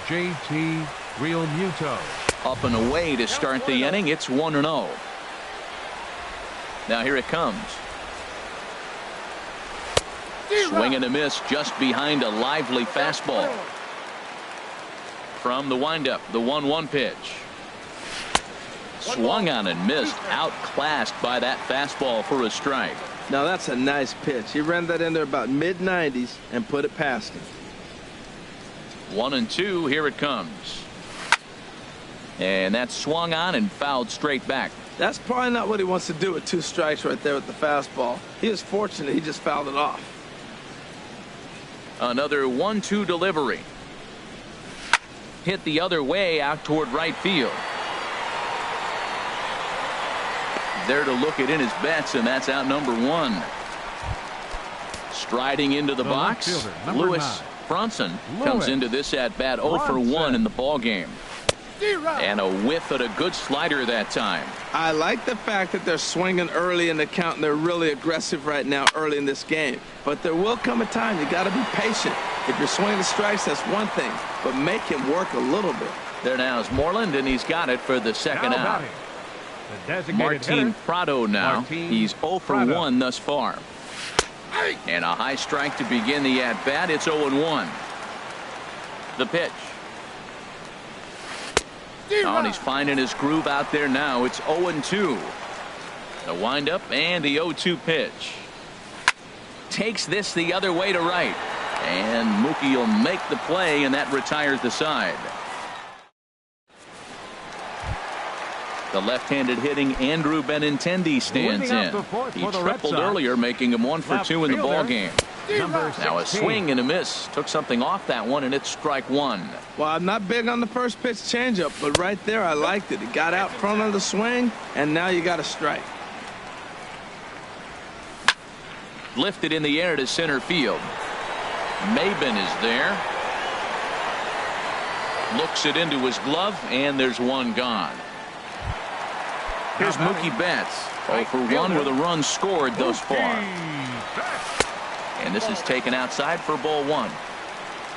JT Realmuto. Up and away to start the inning. It's 1-0. Now here it comes. Swing and a miss just behind a lively fastball. From the windup, the 1-1 pitch. Swung on and missed, outclassed by that fastball for a strike. Now that's a nice pitch. He ran that in there about mid-90s and put it past him. 1-2. Here it comes. And that's swung on and fouled straight back. That's probably not what he wants to do with 2 strikes right there with the fastball. He was fortunate he just fouled it off. Another 1-2 delivery. Hit the other way out toward right field. There to look it in his bets, and that's out number 1. Striding into the box, Lewis Bronson comes into this at bat 0 for 1 in the ball game. And a whiff at a good slider that time. I like the fact that they're swinging early in the count, and they're really aggressive right now early in this game. But there will come a time you got to be patient. If you're swinging the strikes, that's one thing, but make him work a little bit. There now is Moreland, and he's got it for the second out. Martin Prado now. He's 0 for 1 thus far. And a high strike to begin the at bat. It's 0-1. The pitch. Oh, and he's finding his groove out there now. It's 0-2. The windup and the 0-2 pitch. Takes this the other way to right. And Mookie will make the play, and that retires the side. The left-handed hitting Andrew Benintendi stands in. He tripled earlier, making him 1 for 2 in the ball game. Now a swing and a miss. Took something off that one, and it's strike 1. Well, I'm not big on the first pitch changeup, but right there I liked it. It got out front of the swing, and now you got a strike. Lifted in the air to center field. Maben is there. Looks it into his glove, and there's one gone. Here's Mookie Betts. 0 for 1 with a run scored thus far. And this is taken outside for ball 1.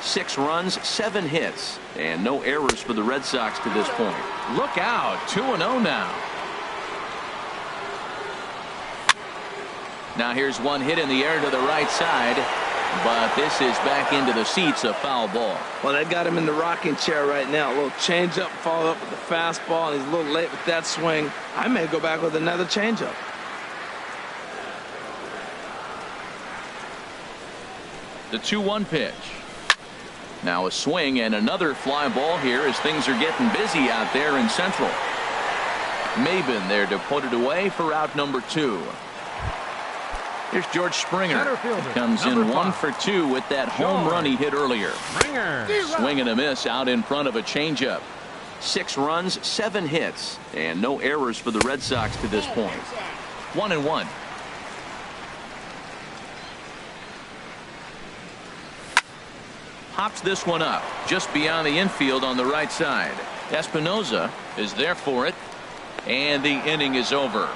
6 runs, 7 hits, and no errors for the Red Sox to this point. Look out, 2-0 now. Now here's one hit in the air to the right side, but this is back into the seats, a foul ball. Well, they got him in the rocking chair right now. A little changeup, followed up with the fastball, and he's a little late with that swing. I may go back with another changeup. The 2-1 pitch. Now a swing and another fly ball here as things are getting busy out there in Central. Maben there to put it away for out number 2. Here's George Springer. Comes in 1 for 2 with that home run he hit earlier. Swing and a miss out in front of a changeup. 6 runs, 7 hits, and no errors for the Red Sox to this point. 1-1. Pops this one up just beyond the infield on the right side. Espinoza is there for it, and the inning is over.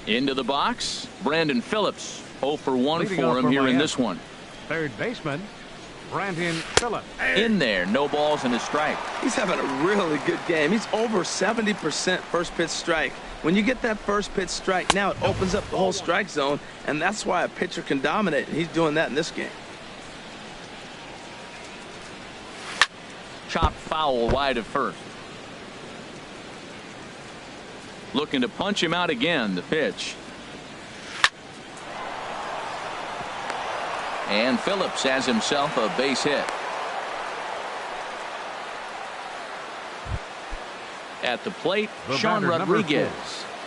Into the box, Brandon Phillips. 0 for 1 for him here in this one. Third baseman, Brandon Phillips. In there, no balls and a strike. He's having a really good game. He's over 70% first pitch strike. When you get that first pitch strike, now it opens up the whole strike zone, and that's why a pitcher can dominate, and he's doing that in this game. Chopped foul wide of first. Looking to punch him out again. The pitch. And Phillips has himself a base hit. At the plate, Sean Rodriguez.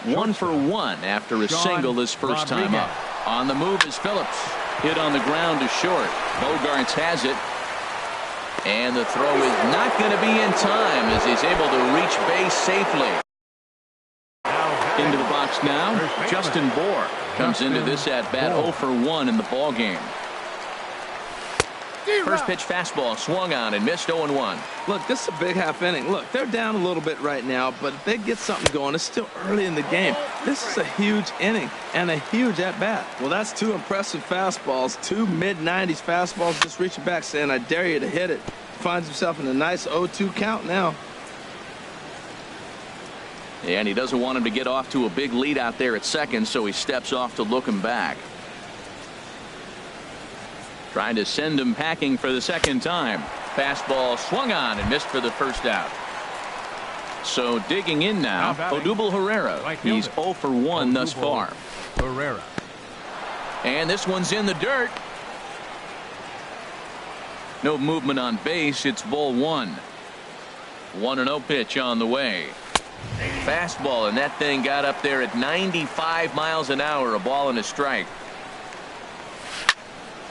1 for 1 after a single his first time up. On the move is Phillips. Hit on the ground to short. Bogarts has it. And the throw is not going to be in time as he's able to reach base safely. Into the box now, Justin Bour comes into this at bat 0 for 1 in the ball game. First pitch fastball swung on and missed 0-1. Look, this is a big half inning. Look, they're down a little bit right now, but if they get something going, it's still early in the game. This is a huge inning and a huge at-bat. Well, that's two impressive fastballs, two mid-90s fastballs just reaching back saying, I dare you to hit it. Finds himself in a nice 0-2 count now. And he doesn't want him to get off to a big lead out there at second, so he steps off to look him back. Trying to send him packing for the second time. Fastball swung on and missed for the first out. So digging in now, Odubel Herrera. He's 0 for 1 thus far. Herrera. And this one's in the dirt. No movement on base. It's ball 1. 1-0 pitch on the way. Fastball, and that thing got up there at 95 miles an hour. A ball and a strike.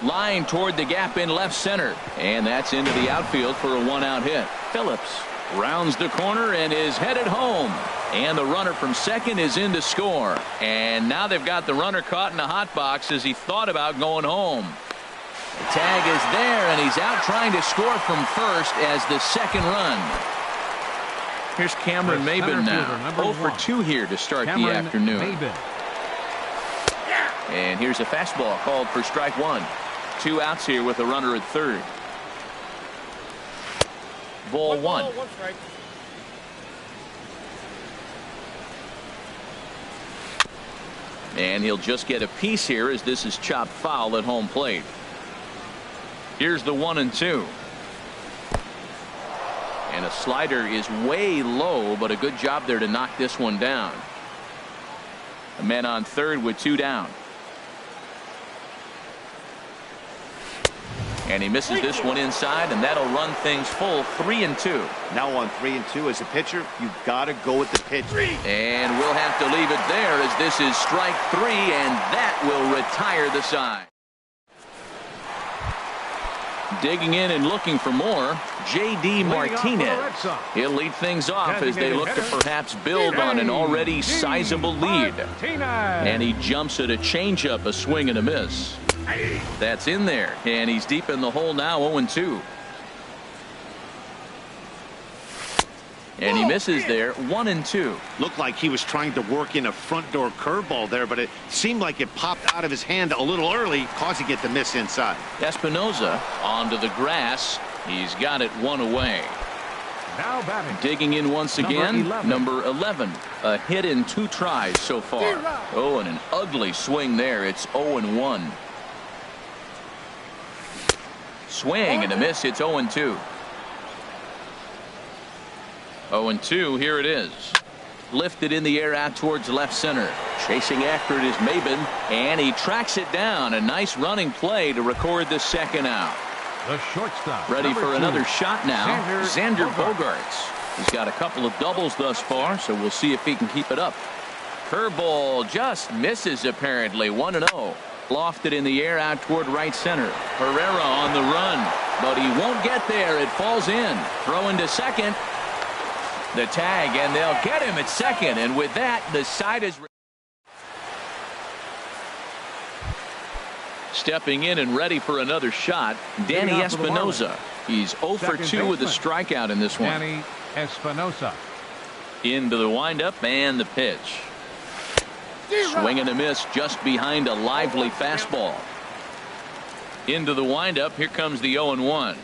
Line toward the gap in left center, and that's into the outfield for a 1-out hit. Phillips rounds the corner and is headed home, and the runner from second is in to score. And now they've got the runner caught in the hot box as he thought about going home. The tag is there, and he's out trying to score from first as the second run. Here's Cameron Maybin now, 0 for 2 here to start the afternoon. Maybin. And here's a fastball called for strike 1. 2 outs here with a runner at third. Ball 1. And he'll just get a piece here as this is chopped foul at home plate. Here's the 1-2. And a slider is way low, but a good job there to knock this one down. A man on third with 2 down. And he misses this one inside, and that'll run things full 3-2. Now on 3-2 as a pitcher, you've got to go with the pitch. And we'll have to leave it there as this is strike 3, and that will retire the side. Digging in and looking for more, J.D. Martinez. He'll lead things off as they look to perhaps build on an already sizable lead. And he jumps at a changeup, a swing and a miss. That's in there, and he's deep in the hole now, 0-2. And he misses there, 1-2. Looked like he was trying to work in a front door curveball there, but it seemed like it popped out of his hand a little early, causing it to miss inside. Espinoza onto the grass. He's got it 1 away. Now batting. Digging in once again, number 11. A hit in 2 tries so far. Oh, and an ugly swing there. It's 0-1. Swing and a miss. It's 0-2. 0-2. Here it is. Lifted in the air out towards left center. Chasing after it is Maybin, and he tracks it down. A nice running play to record the second out. The shortstop. Ready for 2. another shot now. Xander Bogaerts. He's got a couple of doubles thus far, so we'll see if he can keep it up. Curveball just misses apparently. 1-0. Lofted in the air out toward right center. Herrera on the run, but he won't get there. It falls in. Throw into second. The tag, and they'll get him at second. And with that, the side is stepping in and ready for another shot. Danny Espinosa. He's 0 for 2 with a strikeout in this one. Danny Espinosa. Into the windup and the pitch. Swing and a miss just behind a lively fastball. Into the windup. Here comes the 0-1.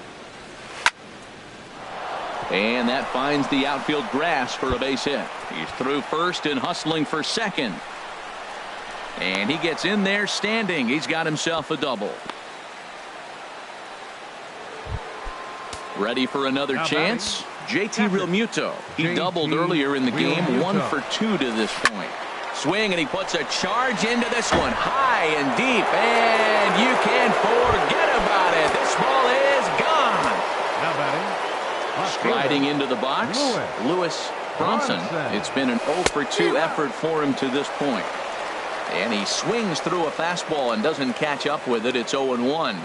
And that finds the outfield grass for a base hit. He's through first and hustling for second. And he gets in there standing. He's got himself a double. Ready for another chance. JT Realmuto. He doubled earlier in the game. 1 for 2 to this point. Swing, and he puts a charge into this one. High and deep. And you can't forget about it. This ball is gone. Now batting. Sliding into the box, Lewis Bronson. It's been an 0 for 2 effort for him to this point. And he swings through a fastball and doesn't catch up with it. It's 0-1.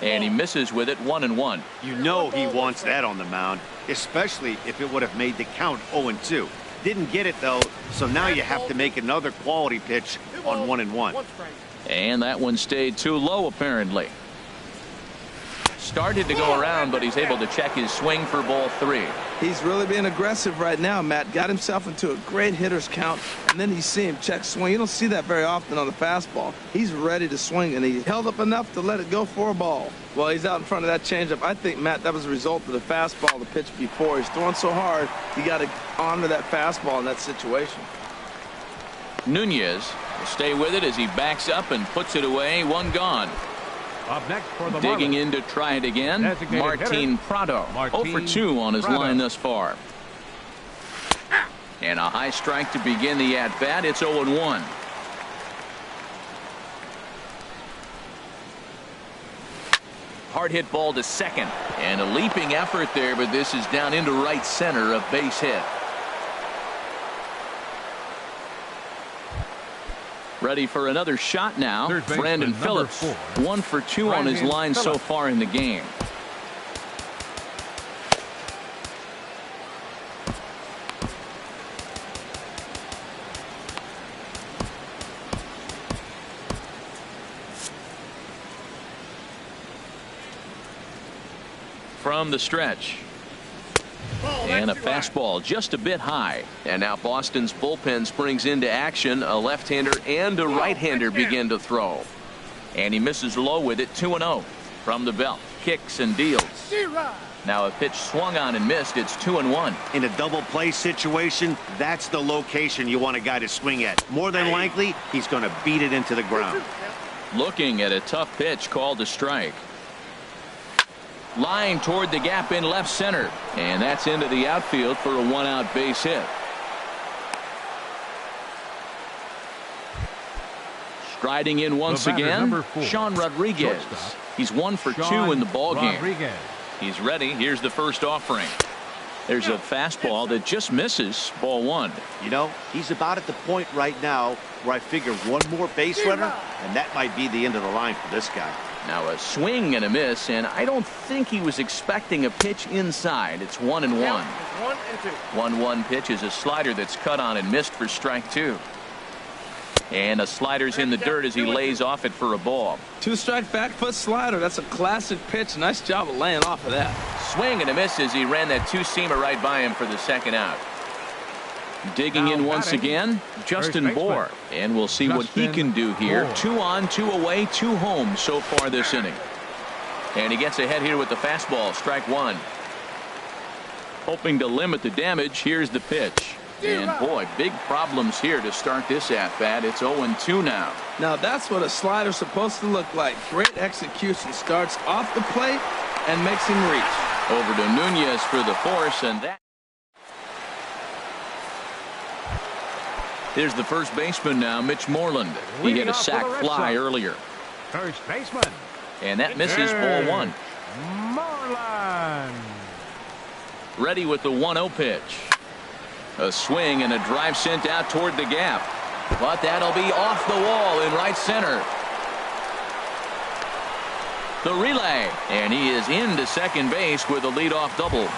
And he misses with it, 1-1. You know he wants that on the mound, especially if it would have made the count 0-2. Didn't get it, though, so now you have to make another quality pitch on 1-1. And that one stayed too low, apparently. Started to go around, but he's able to check his swing for ball 3. He's really being aggressive right now, Matt. Got himself into a great hitter's count, and then you see him check swing. You don't see that very often on the fastball. He's ready to swing, and he held up enough to let it go for a ball. Well, he's out in front of that changeup. I think, Matt, that was a result of the fastball, the pitch before. He's throwing so hard, you got to honor that fastball in that situation. Nunez will stay with it as he backs up and puts it away. 1 gone. Up next for the Digging Marlins. in to try it again. Designated Martin hitter. Prado. Martin 0 for 2 on his Prado. line thus far. And a high strike to begin the at-bat. It's 0-1. Hard hit ball to second. And a leaping effort there, but this is down into right center, a base hit. Ready for another shot now. Third baseman, Brandon number Phillips. 4. 1 for 2 on his Brandon line so Phillips. far in the game. From the stretch. And a fastball just a bit high. And now Boston's bullpen springs into action. A left-hander and a right-hander begin to throw. And he misses low with it. 2-0 from the belt. Kicks and deals. Now a pitch swung on and missed. It's 2-1. In a double play situation, that's the location you want a guy to swing at. More than likely, he's going to beat it into the ground. Looking at a tough pitch called a strike. Line toward the gap in left center. And that's into the outfield for a 1-out base hit. Striding in once The batter, again, number 4, Sean Rodriguez. shortstop. He's 1 for 2 Sean in the ball game. Rodriguez. He's ready. Here's the first offering. There's a fastball that just misses. Ball 1. You know, he's about at the point right now where I figure one more base runner, and that might be the end of the line for this guy. Now a swing and a miss, and I don't think he was expecting a pitch inside. It's 1-1. 1-1 pitch is a slider that's cut on and missed for strike 2. And a slider's in the dirt as he lays off it for a ball. 2-strike back foot slider. That's a classic pitch. Nice job of laying off of that. Swing and a miss as he ran that 2-seamer right by him for the second out. Digging Now in once batting, again, Justin baseman, Bohr. And we'll see what he Justin can do here. Bohr. 2 on, 2 away, 2 home so far this inning. And he gets ahead here with the fastball. Strike 1. Hoping to limit the damage. Here's the pitch. And boy, big problems here to start this at-bat. It's 0-2 now. Now that's what a slider's supposed to look like. Great execution. Starts off the plate and makes him reach. Over to Nunez for the force, and that. Here's the first baseman now, Mitch Moreland. He hit Leading a off for sac the Red fly Sox. earlier. First baseman, And that misses ball 1. Moreland. Ready with the 1-0 pitch. A swing and a drive sent out toward the gap. But that'll be off the wall in right center. The relay. And he is into second base with a leadoff double.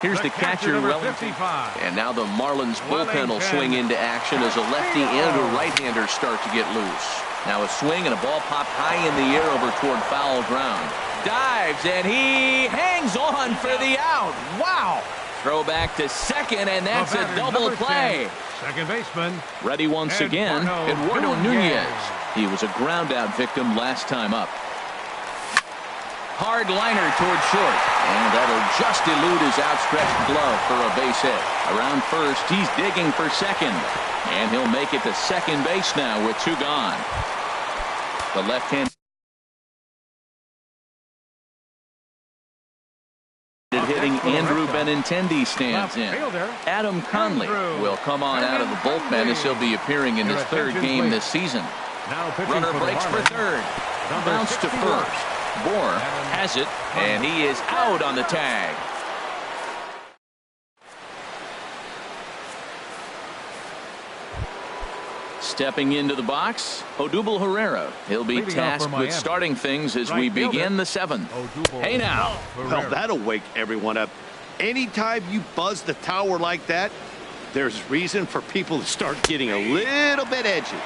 Here's the catcher, number Wellington. 55. And now the Marlins bullpen will swing into action as a lefty and a right-hander start to get loose. Now a swing and a ball popped high in the air over toward foul ground. Dives and he hangs on for the out. Wow. Throw back to second, and that's The a batter, double number play. 10, second baseman. Ready once again, Eduardo Eduardo Nunez. He was a ground out victim last time up. Hard liner toward short, and that'll just elude his outstretched glove for a base hit. Around first, he's digging for second, and he'll make it to second base now with 2 gone. The left-hand hitting Andrew Benintendi stands in. Adam Conley will come on out of the bullpen as he'll be appearing in his 3rd game this season. Now pitching Runner for the breaks for Marlins, 3rd. number Bounce to 61. first. Bohr has it, and he is out on the tag. Stepping into the box, Odubel Herrera. He'll be Leading off tasked for with Miami. starting things as Right we fielder, begin the 7th. Odubel Hey now. Well, Herrera. that'll wake everyone up. Anytime you buzz the tower like that, there's reason for people to start getting a little bit edgy.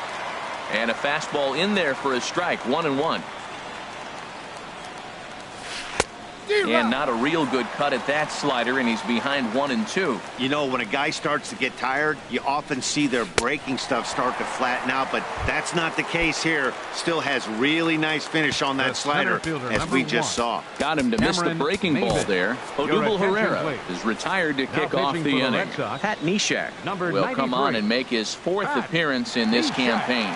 And a fastball in there for a strike. 1-1. And not a real good cut at that slider, and he's behind 1-2. You know, when a guy starts to get tired, you often see their breaking stuff start to flatten out, but that's not the case here. Still has really nice finish on that slider, as we just saw. Got him to miss the breaking ball there. Odubel Herrera is retired to kick off the inning. Pat Neshek will come on and make his 4th appearance in this campaign.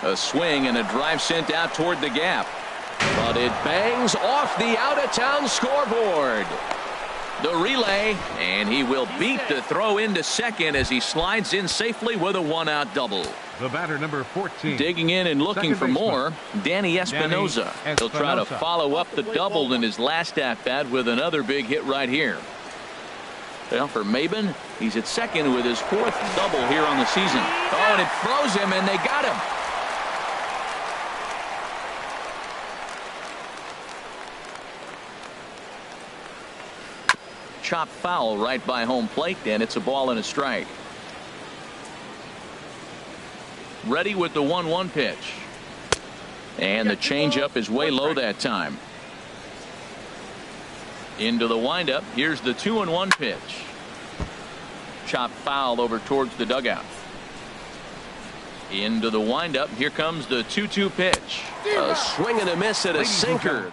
A swing and a drive sent out toward the gap. But it bangs off the out-of-town scoreboard. The relay, and he will beat the throw into second as he slides in safely with a 1-out double. The batter, number 14. Digging in and looking for more, Danny Espinosa. He'll try to follow up the double in his last at-bat with another big hit right here. Well, for Maben, he's at second with his 4th double here on the season. Oh, and it froze him, and they got him. Chop foul right by home plate, and it's a ball and a strike. Ready with the 1-1 pitch. And the changeup is way low that time. Into the windup. Here's the 2-1 pitch. Chop foul over towards the dugout. Into the windup. Here comes the 2-2 pitch. A swing and a miss at a sinker.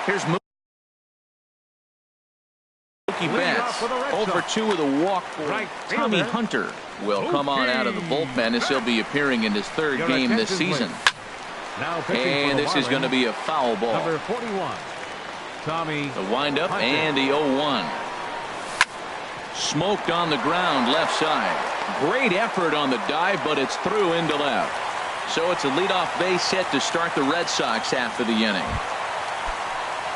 Here's Mookie Betts. Over 2 with a walk for Tommy Hunter will come on out of the bullpen as he'll be appearing in his 3rd game this season. And this is going to be a foul ball. Number 41. Tommy. The windup and the 0-1. Smoked on the ground left side. Great effort on the dive, but it's through into left. So it's a leadoff base hit to start the Red Sox half of the inning.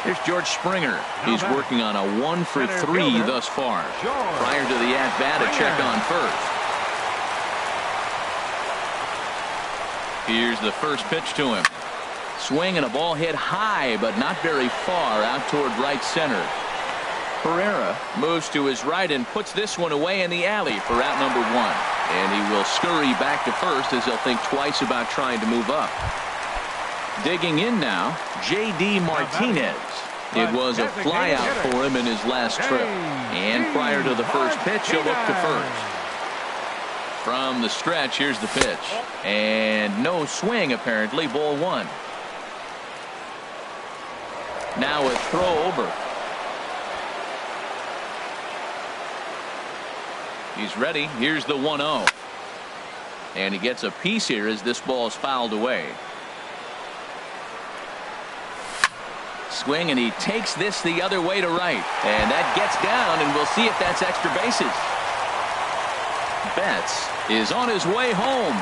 Here's George Springer. He's working on a 1-for-3 thus far. Prior to the at-bat, a check on first. Here's the first pitch to him. Swing and a ball hit high, but not very far out toward right center. Herrera moves to his right and puts this one away in the alley for out number 1. And he will scurry back to first as he'll think twice about trying to move up. Digging in now, J.D. Martinez. It was a fly out for him in his last trip. And prior to the first pitch, he'll look to first. From the stretch, here's the pitch. And no swing, apparently. Ball 1. Now a throw over. He's ready. Here's the 1-0. And he gets a piece here as this ball is fouled away. Swing, and he takes this the other way to right. And that gets down, and we'll see if that's extra bases. Betts is on his way home.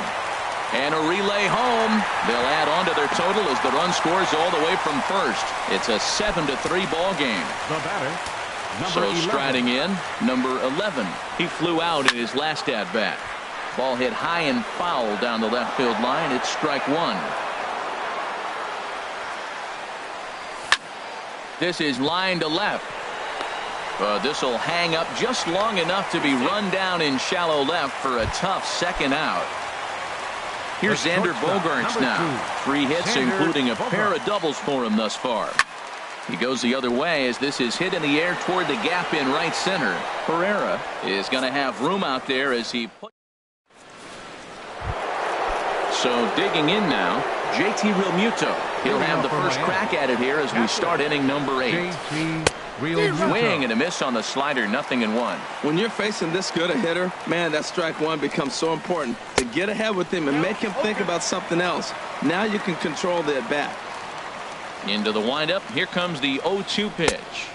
And a relay home. They'll add on to their total as the run scores all the way from first. It's a 7-3 ball game. The batter, so 11. Striding in, number 11. He flew out in his last at-bat. Ball hit high and foul down the left field line. It's strike 1. This is line to left. This will hang up just long enough to be run down in shallow left for a tough second out. Here's Xander Bogaerts now. 3 hits, including a pair of doubles for him thus far. He goes the other way as this is hit in the air toward the gap in right center. Herrera is going to have room out there as he put. So digging in now, JT Realmuto. He'll have the first crack at it here as we start inning number 8. Swing and a miss on the slider, 0-1. When you're facing this good a hitter, man, that strike 1 becomes so important to get ahead with him and make him think about something else. Now you can control the at bat. Into the windup. Here comes the 0-2 pitch.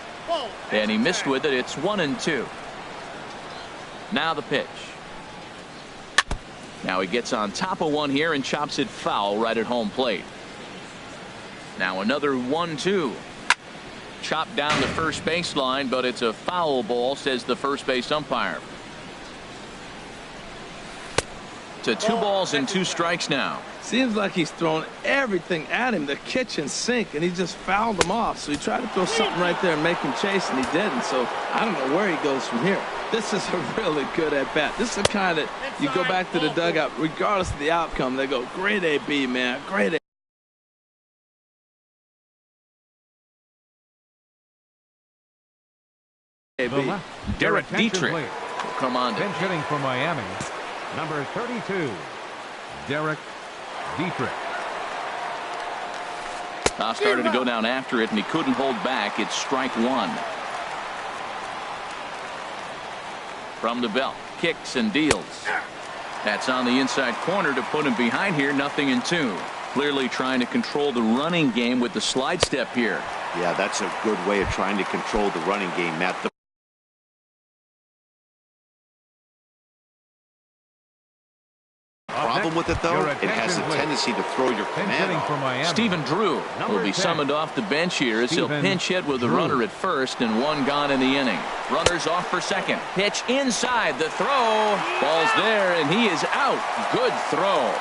And he missed with it. It's 1-2. Now the pitch. Now he gets on top of one here and chops it foul right at home plate. Now another 1-2. Chopped down the first baseline, but it's a foul ball, says the first base umpire. To 2 balls and 2 strikes now. Seems like he's thrown everything at him, the kitchen sink, and he just fouled him off. So he tried to throw something right there and make him chase, and he didn't. So I don't know where he goes from here. This is a really good at-bat. This is the kind that you go back to the dugout, regardless of the outcome, they go, great AB, man, great AB. Derek Dietrich will come on. Bench hitting for Miami, number 32, Derek Dietrich. Toss started to go down after it, and he couldn't hold back. It's strike 1. From the belt, kicks and deals. That's on the inside corner to put him behind here. 0-2. Clearly trying to control the running game with the slide step here. Yeah, that's a good way of trying to control the running game, Matt. Problem with it, though, it has a tendency to throw your command off. Stephen Drew will be summoned off the bench here as he'll pinch hit with the runner at first and 1 gone in the inning. Runners off for second. Pitch inside. The throw. Ball's there, and he is out. Good throw.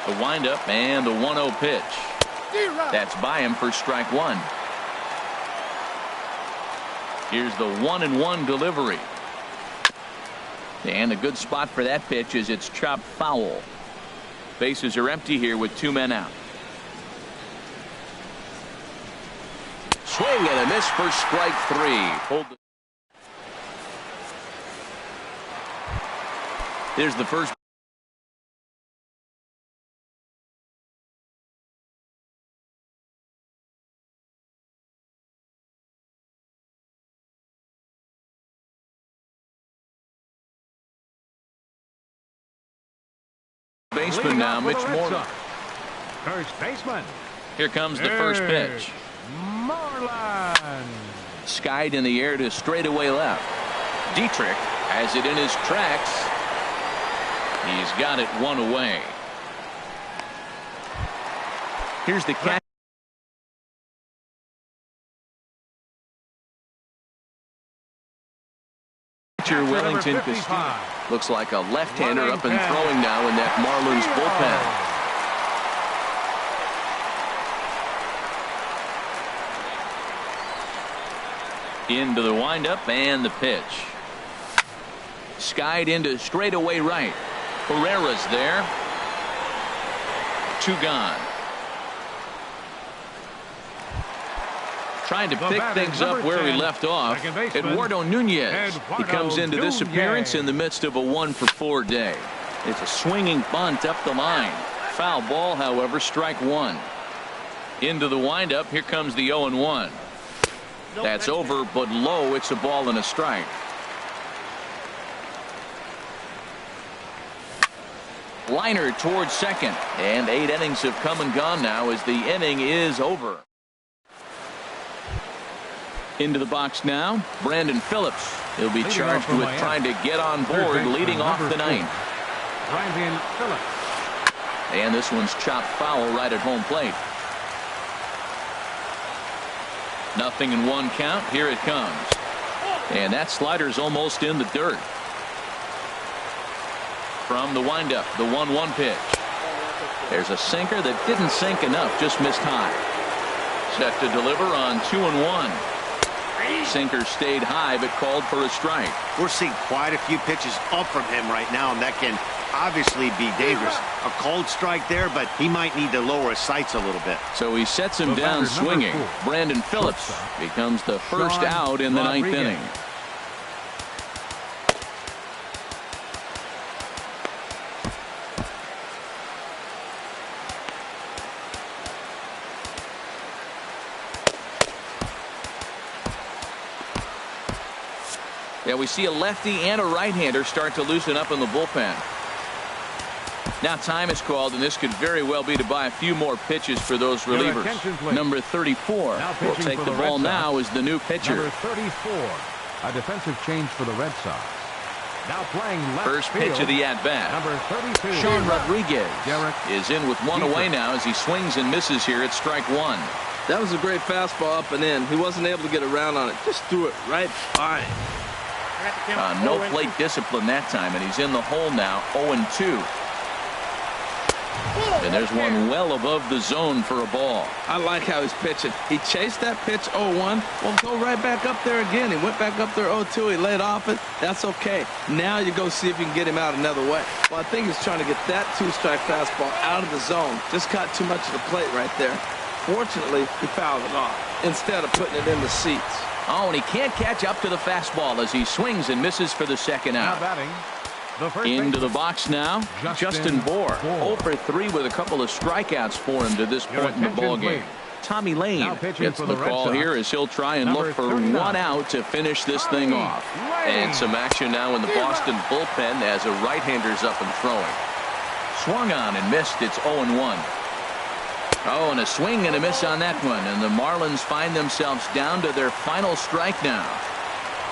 The windup and the 1-0 pitch. That's by him for strike 1. Here's the 1-1 delivery. And a good spot for that pitch is it's chopped foul. Bases are empty here with 2 men out. Swing and a miss for strike 3. Hold the... Here's the first. Baseman now, Mitch Moreland. First baseman. Here comes the first pitch. Moreland. Skied in the air to straightaway left. Dietrich has it in his tracks. He's got it 1 away. Here's the catch. Wellington Castillo. Looks like a left-hander up and throwing now in that Marlins bullpen. Into the windup and the pitch. Skied into straightaway right. Herrera's there. 2 gone. Trying to pick things up where he left off. Eduardo Nunez. He comes into this appearance in the midst of a 1-for-4 day. It's a swinging bunt up the line. Foul ball, however, strike 1. Into the windup. Here comes the 0-1. That's over, but low. It's a ball and a strike. Liner towards second. And 8 innings have come and gone now as the inning is over. Into the box now, Brandon Phillips. He'll be charged with trying to get on board, leading off the 9th. Brandon Phillips. And this one's chopped foul right at home plate. 0-1 count. Here it comes. And that slider's almost in the dirt. From the windup, the 1-1 pitch. There's a sinker that didn't sink enough, just missed high. Set to deliver on 2-1. Sinker stayed high but called for a strike. We're seeing quite a few pitches up from him right now, and that can obviously be dangerous. A cold strike there, but he might need to lower his sights a little bit. So he sets him down swinging. Brandon Phillips becomes the first out in the 9th inning. Yeah, we see a lefty and a right-hander start to loosen up in the bullpen. Now time is called, and this could very well be to buy a few more pitches for those relievers. Number 34 will take the ball now as the new pitcher. Number 34, a defensive change for the Red Sox. Now playing left First field, pitch of the at-bat. Number 32, Sean Rodriguez Derek is in with 1 away now as he swings and misses here at strike 1. That was a great fastball up and in. He wasn't able to get around on it. Just threw it right by him. No plate discipline that time, and he's in the hole now, 0-2. And there's one well above the zone for a ball. I like how he's pitching. He chased that pitch 0-1. Well, go right back up there again. He went back up there 0-2. He laid off it. That's okay. Now you go see if you can get him out another way. Well, I think he's trying to get that two-strike fastball out of the zone. Just caught too much of the plate right there. Fortunately, he fouled it off instead of putting it in the seats. Oh, and he can't catch up to the fastball as he swings and misses for the second out. Now batting, the first Into baseman, the box now, Justin Bohr. 0 for 3 with a couple of strikeouts for him to this point in the ball game. Tommy Lane gets the call here as he'll try and look for 1 out to finish this thing off. And some action now in the Boston bullpen as a right-hander's up and throwing. Swung on and missed. It's 0-1. Oh, and a swing and a miss on that one, and the Marlins find themselves down to their final strike now.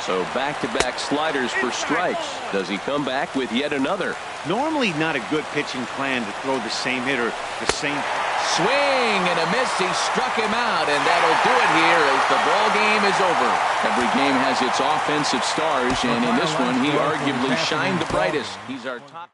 So back-to-back sliders for strikes. Does he come back with yet another? Normally not a good pitching plan to throw the same hitter, the same swing and a miss. He struck him out, and that'll do it here as the ball game is over. Every game has its offensive stars, and in this one he arguably shined the brightest. He's our top